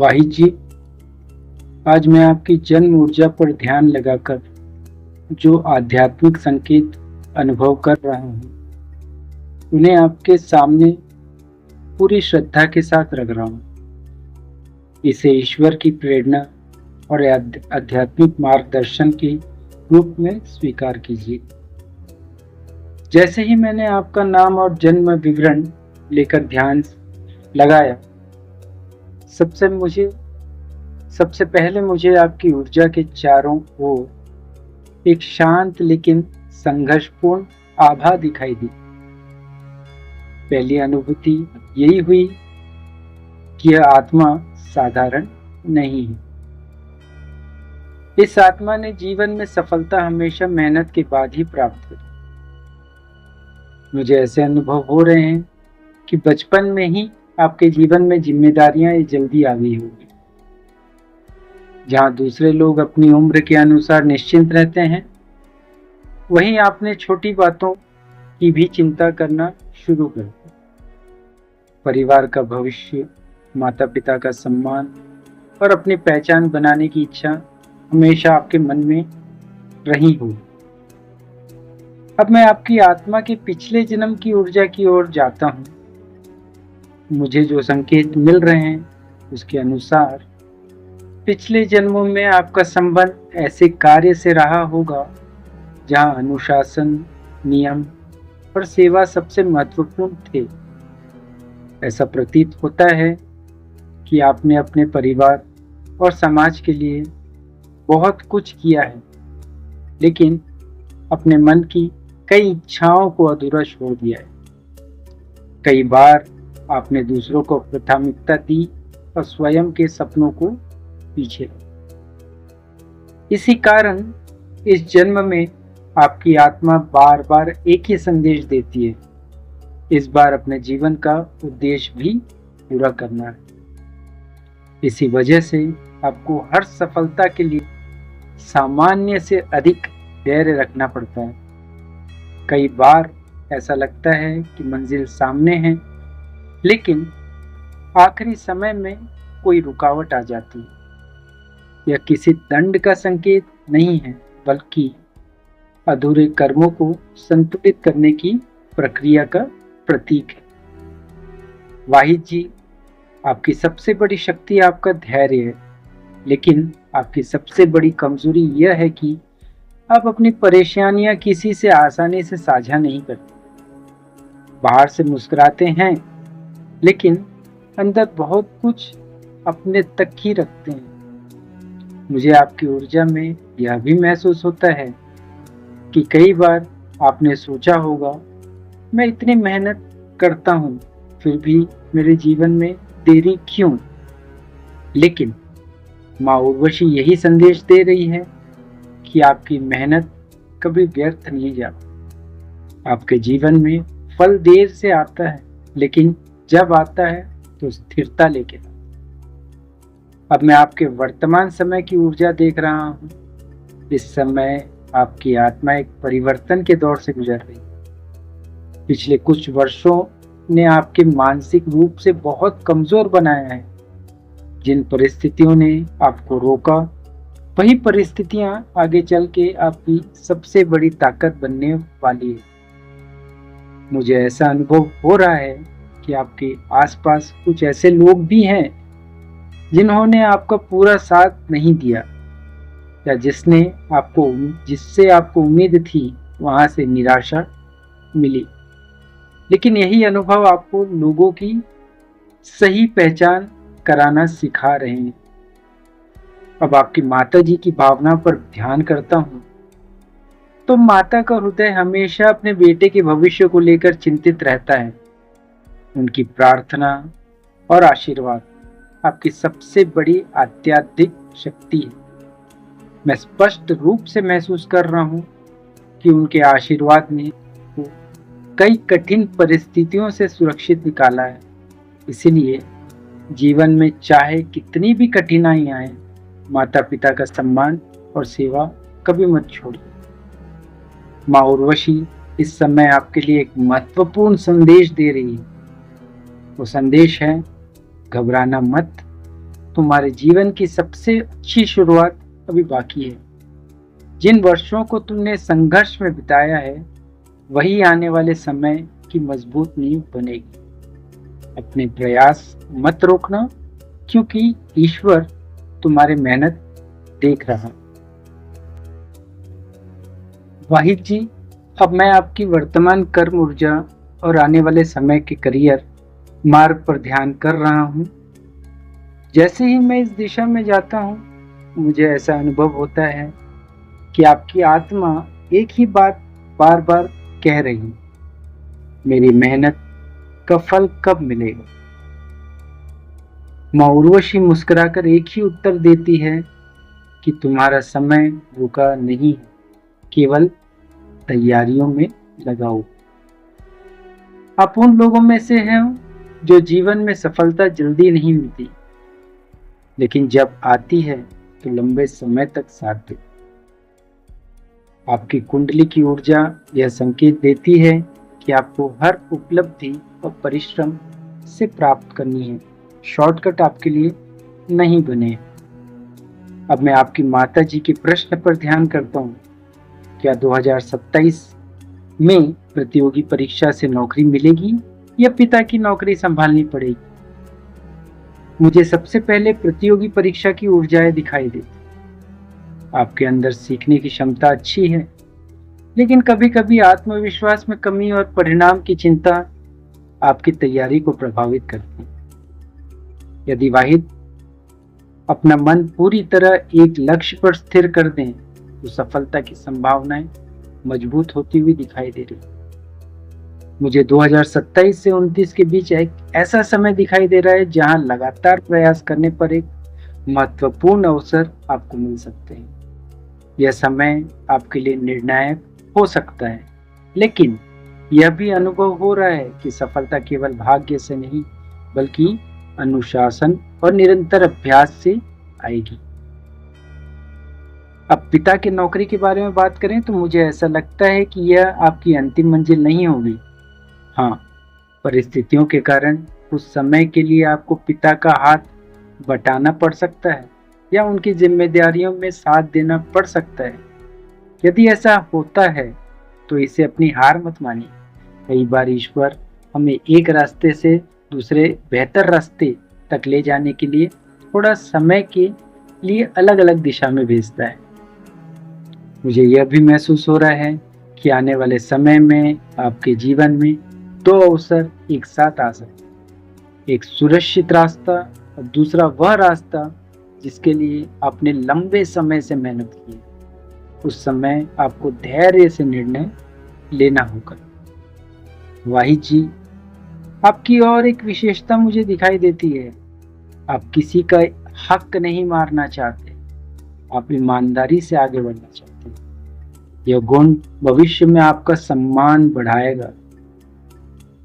वाहिद जी, आज मैं आपकी जन्म ऊर्जा पर ध्यान लगाकर जो आध्यात्मिक संकेत अनुभव कर रहा हूँ उन्हें आपके सामने पूरी श्रद्धा के साथ रख रहा हूँ। इसे ईश्वर की प्रेरणा और आध्यात्मिक मार्गदर्शन के रूप में स्वीकार कीजिए। जैसे ही मैंने आपका नाम और जन्म विवरण लेकर ध्यान लगाया, सबसे पहले मुझे आपकी ऊर्जा के चारों ओर एक शांत लेकिन संघर्षपूर्ण आभा दिखाई दी। पहली अनुभूति यही हुई कि यह आत्मा साधारण नहीं है। इस आत्मा ने जीवन में सफलता हमेशा मेहनत के बाद ही प्राप्त करी। मुझे ऐसे अनुभव हो रहे हैं कि बचपन में ही आपके जीवन में जिम्मेदारियां जल्दी आ गई होगी। जहां दूसरे लोग अपनी उम्र के अनुसार निश्चिंत रहते हैं, वहीं आपने छोटी बातों की भी चिंता करना शुरू कर दिया। परिवार का भविष्य, माता पिता का सम्मान और अपनी पहचान बनाने की इच्छा हमेशा आपके मन में रही होगी। अब मैं आपकी आत्मा के पिछले जन्म की ऊर्जा की ओर जाता हूँ। मुझे जो संकेत मिल रहे हैं उसके अनुसार पिछले जन्मों में आपका संबंध ऐसे कार्य से रहा होगा जहां अनुशासन, नियम और सेवा सबसे महत्वपूर्ण थे। ऐसा प्रतीत होता है कि आपने अपने परिवार और समाज के लिए बहुत कुछ किया है, लेकिन अपने मन की कई इच्छाओं को अधूरा छोड़ दिया है। कई बार आपने दूसरों को प्राथमिकता दी और स्वयं के सपनों को पीछे। इसी कारण इस जन्म में आपकी आत्मा बार बार एक ही संदेश देती है, इस बार अपने जीवन का उद्देश्य भी पूरा करना है। इसी वजह से आपको हर सफलता के लिए सामान्य से अधिक धैर्य रखना पड़ता है। कई बार ऐसा लगता है कि मंजिल सामने है, लेकिन आखिरी समय में कोई रुकावट आ जाती है। यह किसी दंड का संकेत नहीं है, बल्कि अधूरे कर्मों को संतुलित करने की प्रक्रिया का प्रतीक है। वाहिद जी, आपकी सबसे बड़ी शक्ति आपका धैर्य है, लेकिन आपकी सबसे बड़ी कमजोरी यह है कि आप अपनी परेशानियां किसी से आसानी से साझा नहीं करते। बाहर से मुस्कुराते हैं, लेकिन अंदर बहुत कुछ अपने तक ही रखते हैं। मुझे आपकी ऊर्जा में यह भी महसूस होता है कि कई बार आपने सोचा होगा, मैं इतनी मेहनत करता हूँ, फिर भी मेरे जीवन में देरी क्यों? लेकिन माँ उर्वशी यही संदेश दे रही है कि आपकी मेहनत कभी व्यर्थ नहीं जाती। आपके जीवन में फल देर से आता है, लेकिन जब आता है तो स्थिरता लेके आता है। अब मैं आपके वर्तमान समय की ऊर्जा देख रहा हूँ। इस समय आपकी आत्मा एक परिवर्तन के दौर से गुजर रही है। पिछले कुछ वर्षों ने आपके मानसिक रूप से बहुत कमजोर बनाया है। जिन परिस्थितियों ने आपको रोका, वही परिस्थितियां आगे चल के आपकी सबसे बड़ी ताकत बनने वाली है। मुझे ऐसा अनुभव हो रहा है कि आपके आसपास कुछ ऐसे लोग भी हैं जिन्होंने आपका पूरा साथ नहीं दिया, या जिससे आपको उम्मीद थी वहां से निराशा मिली। लेकिन यही अनुभव आपको लोगों की सही पहचान कराना सिखा रहे हैं। अब आपकी माता जी की भावना पर ध्यान करता हूँ, तो माता का हृदय हमेशा अपने बेटे के भविष्य को लेकर चिंतित रहता है। उनकी प्रार्थना और आशीर्वाद आपकी सबसे बड़ी आध्यात्मिक शक्ति है। मैं स्पष्ट रूप से महसूस कर रहा हूँ कि उनके आशीर्वाद ने कई कठिन परिस्थितियों से सुरक्षित निकाला है। इसीलिए जीवन में चाहे कितनी भी कठिनाइयां आए, माता पिता का सम्मान और सेवा कभी मत छोड़िए। माँ उर्वशी इस समय आपके लिए एक महत्वपूर्ण संदेश दे रही है। वो संदेश है, घबराना मत, तुम्हारे जीवन की सबसे अच्छी शुरुआत अभी बाकी है। जिन वर्षों को तुमने संघर्ष में बिताया है, वही आने वाले समय की मजबूत नींव बनेगी। अपने प्रयास मत रोकना, क्योंकि ईश्वर तुम्हारी मेहनत देख रहा है। वाहिद जी, अब मैं आपकी वर्तमान कर्म ऊर्जा और आने वाले समय के करियर मार्ग पर ध्यान कर रहा हूँ। जैसे ही मैं इस दिशा में जाता हूँ, मुझे ऐसा अनुभव होता है कि आपकी आत्मा एक ही बात बार बार कह रही है, मेरी मेहनत का फल कब मिलेगा। माँ उर्वशी मुस्कुराकर एक ही उत्तर देती है कि तुम्हारा समय रुका नहीं है, केवल तैयारियों में लगाओ। आप उन लोगों में से हैं जो जीवन में सफलता जल्दी नहीं मिलती, लेकिन जब आती है तो लंबे समय तक साथ देती। आपकी कुंडली की ऊर्जा यह संकेत देती है कि आपको हर उपलब्धि और परिश्रम से प्राप्त करनी है, शॉर्टकट आपके लिए नहीं बने। अब मैं आपकी माता जी के प्रश्न पर ध्यान करता हूँ। क्या 2027 में प्रतियोगी परीक्षा से नौकरी मिलेगी या पिता की नौकरी संभालनी पड़ेगी? मुझे सबसे पहले प्रतियोगी परीक्षा की ऊर्जाएं दिखाई देती। आपके अंदर सीखने की क्षमता अच्छी है, लेकिन कभी कभी आत्मविश्वास में कमी और परिणाम की चिंता आपकी तैयारी को प्रभावित करती है। यदि वाहिद अपना मन पूरी तरह एक लक्ष्य पर स्थिर कर दें, तो सफलता की संभावनाएं मजबूत होती हुई दिखाई दे रही। मुझे 2027 से 29 के बीच एक ऐसा समय दिखाई दे रहा है जहां लगातार प्रयास करने पर एक महत्वपूर्ण अवसर आपको मिल सकते हैं। यह समय आपके लिए निर्णायक हो सकता है, लेकिन यह भी अनुभव हो रहा है कि सफलता केवल भाग्य से नहीं, बल्कि अनुशासन और निरंतर अभ्यास से आएगी। अब पिता की नौकरी के बारे में बात करें तो मुझे ऐसा लगता है कि यह आपकी अंतिम मंजिल नहीं होगी। हाँ, परिस्थितियों के कारण उस समय के लिए आपको पिता का हाथ बटाना पड़ सकता है या उनकी जिम्मेदारियों में साथ देना पड़ सकता है। यदि ऐसा होता है तो इसे अपनी हार मत मानिए। कई बार ईश्वर हमें एक रास्ते से दूसरे बेहतर रास्ते तक ले जाने के लिए थोड़ा समय के लिए अलग अलग दिशा में भेजता है। मुझे यह भी महसूस हो रहा है कि आने वाले समय में आपके जीवन में दो अवसर एक साथ आ सकते, एक सुरक्षित रास्ता और दूसरा वह रास्ता जिसके लिए आपने लंबे समय से मेहनत की है। उस समय आपको धैर्य से निर्णय लेना होगा। वाहिद जी, आपकी और एक विशेषता मुझे दिखाई देती है। आप किसी का हक नहीं मारना चाहते, आप ईमानदारी से आगे बढ़ना चाहते हैं। यह गुण भविष्य में आपका सम्मान बढ़ाएगा।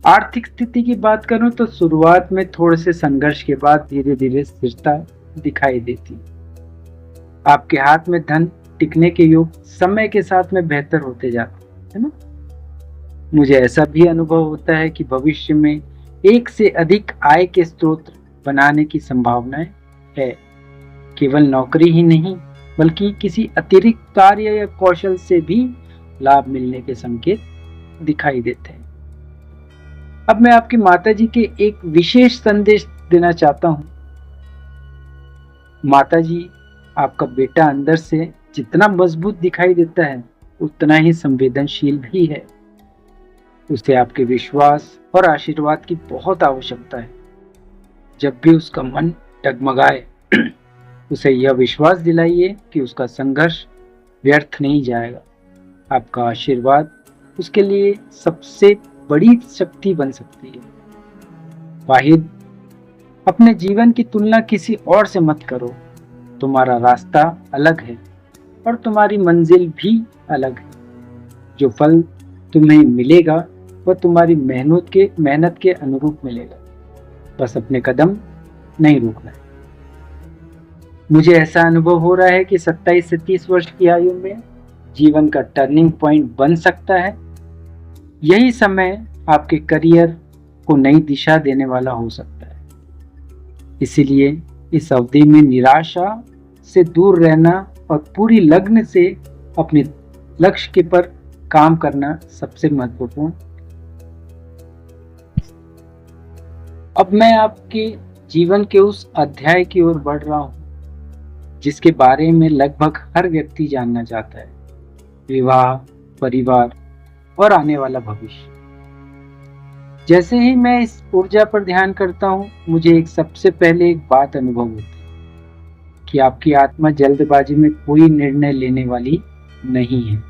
आर्थिक स्थिति की बात करूं तो शुरुआत में थोड़े से संघर्ष के बाद धीरे धीरे स्थिरता दिखाई देती। आपके हाथ में धन टिकने के योग समय के साथ में बेहतर होते जाते है ना। मुझे ऐसा भी अनुभव होता है कि भविष्य में एक से अधिक आय के स्रोत बनाने की संभावनाएं है। केवल नौकरी ही नहीं, बल्कि किसी अतिरिक्त कार्य या कौशल से भी लाभ मिलने के संकेत दिखाई देते हैं। अब मैं आपकी माताजी के एक विशेष संदेश देना चाहता हूँ। माताजी, आपका बेटा अंदर से जितना मजबूत दिखाई देता है, उतना ही संवेदनशील भी है। उसे आपके विश्वास और आशीर्वाद की बहुत आवश्यकता है। जब भी उसका मन डगमगाए, उसे यह विश्वास दिलाइए कि उसका संघर्ष व्यर्थ नहीं जाएगा। आपका आशीर्वाद उसके लिए सबसे बड़ी शक्ति बन सकती है। वाहिद, अपने जीवन की तुलना किसी और से मत करो। तुम्हारा रास्ता अलग है और तुम्हारी मंजिल भी अलग है। जो फल तुम्हें मिलेगा वह तुम्हारी मेहनत के अनुरूप मिलेगा। बस अपने कदम नहीं रोकना है। मुझे ऐसा अनुभव हो रहा है कि 27 से 30 वर्ष की आयु में जीवन का टर्निंग पॉइंट बन सकता है। यही समय आपके करियर को नई दिशा देने वाला हो सकता है। इसीलिए इस अवधि में निराशा से दूर रहना और पूरी लगन से अपने लक्ष्य के पर काम करना सबसे महत्वपूर्ण। अब मैं आपके जीवन के उस अध्याय की ओर बढ़ रहा हूं जिसके बारे में लगभग हर व्यक्ति जानना चाहता है, विवाह, परिवार और आने वाला भविष्य। जैसे ही मैं इस ऊर्जा पर ध्यान करता हूं, मुझे सबसे पहले एक बात अनुभव होती है कि आपकी आत्मा जल्दबाजी में कोई निर्णय लेने वाली नहीं है।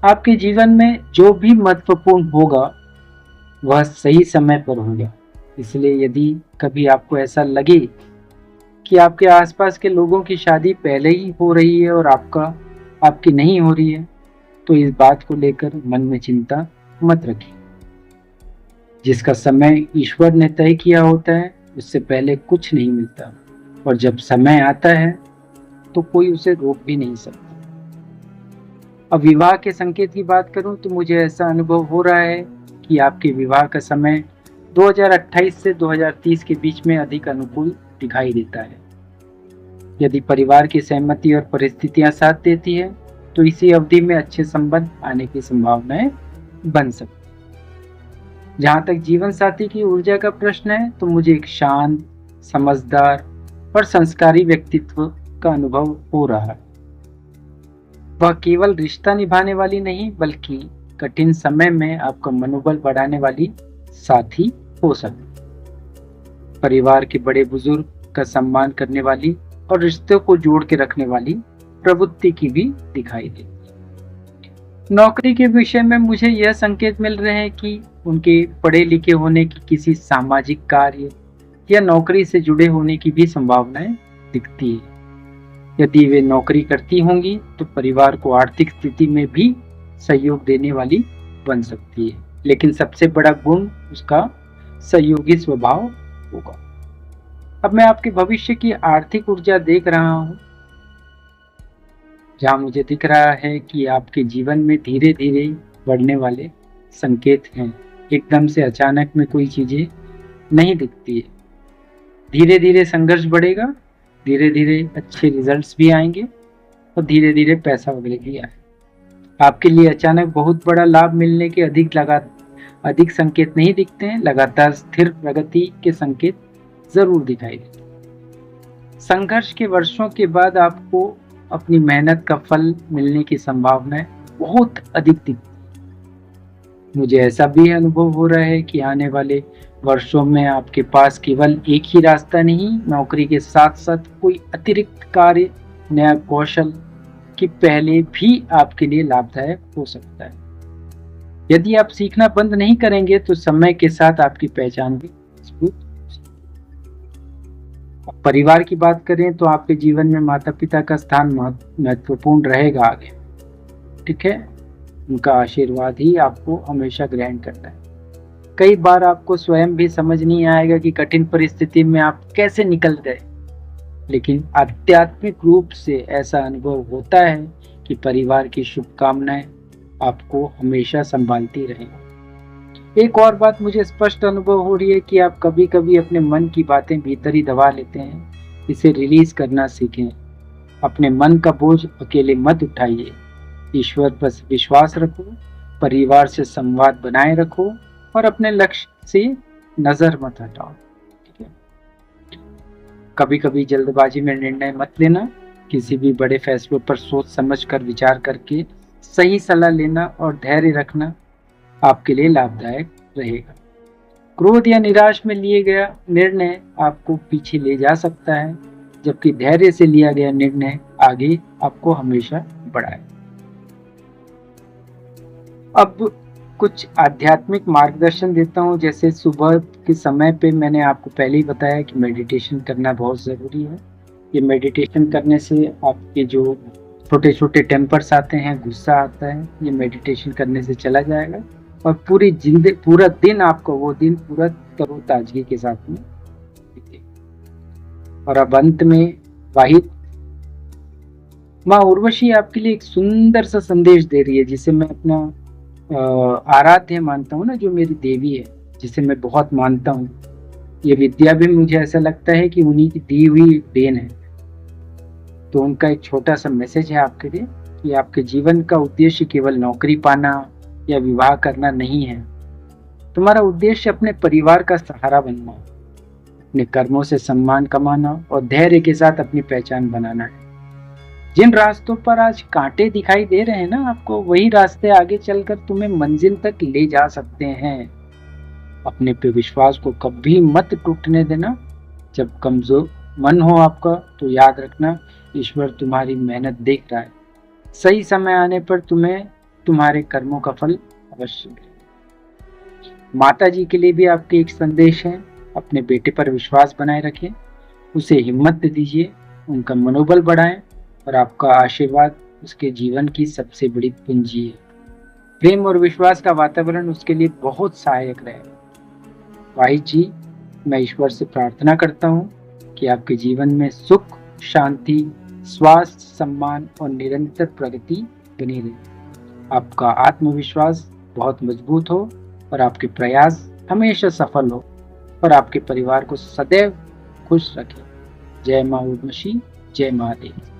आपके जीवन में जो भी महत्वपूर्ण होगा वह सही समय पर होगा। इसलिए यदि कभी आपको ऐसा लगे कि आपके आसपास के लोगों की शादी पहले ही हो रही है और आपकी नहीं हो रही है, तो इस बात को लेकर मन में चिंता मत रखिए। जिसका समय ईश्वर ने तय किया होता है उससे पहले कुछ नहीं मिलता, और जब समय आता है तो कोई उसे रोक भी नहीं सकता। अब विवाह के संकेत की बात करूं तो मुझे ऐसा अनुभव हो रहा है कि आपके विवाह का समय 2028 से 2030 के बीच में अधिक अनुकूल दिखाई देता है। यदि परिवार की सहमति और परिस्थितियां साथ देती है तो इसी अवधि में अच्छे संबंध आने की संभावनाएं बन सकती। जहां तक जीवन साथी की ऊर्जा का प्रश्न है तो मुझे एक शांत, समझदार और संस्कारी व्यक्तित्व का अनुभव हो रहा है। वह केवल रिश्ता निभाने वाली नहीं बल्कि कठिन समय में आपका मनोबल बढ़ाने वाली साथी हो सकती। परिवार के बड़े बुजुर्ग का सम्मान करने वाली और रिश्तों को जोड़ के रखने वाली प्रवृत्ति की भी दिखाई देती है। नौकरी के विषय में मुझे यह संकेत मिल रहे हैं कि उनके पढ़े लिखे होने की, किसी सामाजिक कार्य या नौकरी से जुड़े होने की भी संभावनाएं दिखती है। यदि वे नौकरी करती होंगी तो परिवार को आर्थिक स्थिति में भी सहयोग देने वाली बन सकती है, लेकिन सबसे बड़ा गुण उसका सहयोगी स्वभाव होगा। अब मैं आपके भविष्य की आर्थिक ऊर्जा देख रहा हूं, जहां मुझे दिख रहा है कि आपके जीवन में धीरे धीरे बढ़ने वाले संकेत हैं। एकदम से अचानक में कोई चीजें नहीं दिखती है। धीरे धीरे संघर्ष बढ़ेगा, धीरे धीरे अच्छे रिजल्ट्स भी आएंगे और धीरे धीरे पैसा वगैरह भी आएगा। आपके लिए अचानक बहुत बड़ा लाभ मिलने के अधिक संकेत नहीं दिखते हैं। लगातार स्थिर प्रगति के संकेत जरूर दिखाई देते हैं। संघर्ष के वर्षों के बाद आपको अपनी मेहनत का फल मिलने की संभावनाएं बहुत अधिक दिखती है। मुझे ऐसा भी अनुभव हो रहा है कि आने वाले वर्षों में आपके पास केवल एक ही रास्ता नहीं, नौकरी के साथ साथ कोई अतिरिक्त कार्य, नया कौशल कि पहले भी आपके लिए लाभदायक हो सकता है। यदि आप सीखना बंद नहीं करेंगे तो समय के साथ आपकी पहचान भी मजबूत हो सकती है। परिवार की बात करें तो आपके जीवन में माता पिता का स्थान महत्वपूर्ण रहेगा आगे, ठीक है। उनका आशीर्वाद ही आपको हमेशा ग्रहण करना है। कई बार आपको स्वयं भी समझ नहीं आएगा कि कठिन परिस्थिति में आप कैसे निकल गए, लेकिन आध्यात्मिक रूप से ऐसा अनुभव होता है कि परिवार की शुभकामनाएं आपको हमेशा संभालती रहेंगी। एक और बात मुझे स्पष्ट अनुभव हो रही है कि आप कभी कभी अपने मन की बातें भीतर ही दबा लेते हैं। इसे रिलीज करना सीखें। अपने मन का बोझ अकेले मत उठाइए। ईश्वर पर विश्वास रखो, परिवार से संवाद बनाए रखो और अपने लक्ष्य से नजर मत हटाओ, ठीक है। कभी कभी जल्दबाजी में निर्णय मत लेना। किसी भी बड़े फैसलों पर सोच समझ कर विचार करके सही सलाह लेना और धैर्य रखना आपके लिए लाभदायक रहेगा। क्रोध या निराश में लिए गया निर्णय आपको पीछे ले जा सकता है, जबकि धैर्य से लिया गया निर्णय आगे आपको हमेशा बढ़ाए। अब कुछ आध्यात्मिक मार्गदर्शन देता हूँ। जैसे सुबह के समय पे मैंने आपको पहले ही बताया कि मेडिटेशन करना बहुत ज़रूरी है। ये मेडिटेशन करने से आपके जो छोटे छोटे टेम्पर्स आते हैं, गुस्सा आता है, ये मेडिटेशन करने से चला जाएगा और पूरा दिन आपको वो दिन पूरा तरोताजगी के साथ में बीतेगा। और अब अंत में वाहिद माँ उर्वशी आपके लिए एक सुंदर सा संदेश दे रही है, जिसे मैं अपना आराध्य मानता हूँ ना, जो मेरी देवी है, जिसे मैं बहुत मानता हूँ। ये विद्या भी मुझे ऐसा लगता है कि उन्हीं की दी हुई देन है। तो उनका एक छोटा सा मैसेज है आपके लिए कि आपके जीवन का उद्देश्य केवल नौकरी पाना या विवाह करना नहीं है। तुम्हारा उद्देश्य अपने परिवार का सहारा बनना, अपने कर्मों से सम्मान कमाना और धैर्य के साथ अपनी पहचान बनाना है। जिन रास्तों पर आज कांटे दिखाई दे रहे हैं ना आपको, वही रास्ते आगे चलकर तुम्हें मंजिल तक ले जा सकते हैं। अपने पे विश्वास को कभी मत टूटने देना। जब कमजोर मन हो आपका तो याद रखना, ईश्वर तुम्हारी मेहनत देख रहा है। सही समय आने पर तुम्हें तुम्हारे कर्मों का फल अवश्य मिलेगा। माता जी के लिए भी आपके एक संदेश है, अपने बेटे पर विश्वास बनाए रखें, उसे हिम्मत दीजिए, उनका मनोबल बढ़ाएं और आपका आशीर्वाद उसके जीवन की सबसे बड़ी पूंजी है। प्रेम और विश्वास का वातावरण उसके लिए बहुत सहायक रहे। भाई जी, मैं ईश्वर से प्रार्थना करता हूँ कि आपके जीवन में सुख, शांति, स्वास्थ्य, सम्मान और निरंतर प्रगति बनी रहे। आपका आत्मविश्वास बहुत मजबूत हो और आपके प्रयास हमेशा सफल हो और आपके परिवार को सदैव खुश रखें। जय मां उर्वशी, जय महादेव।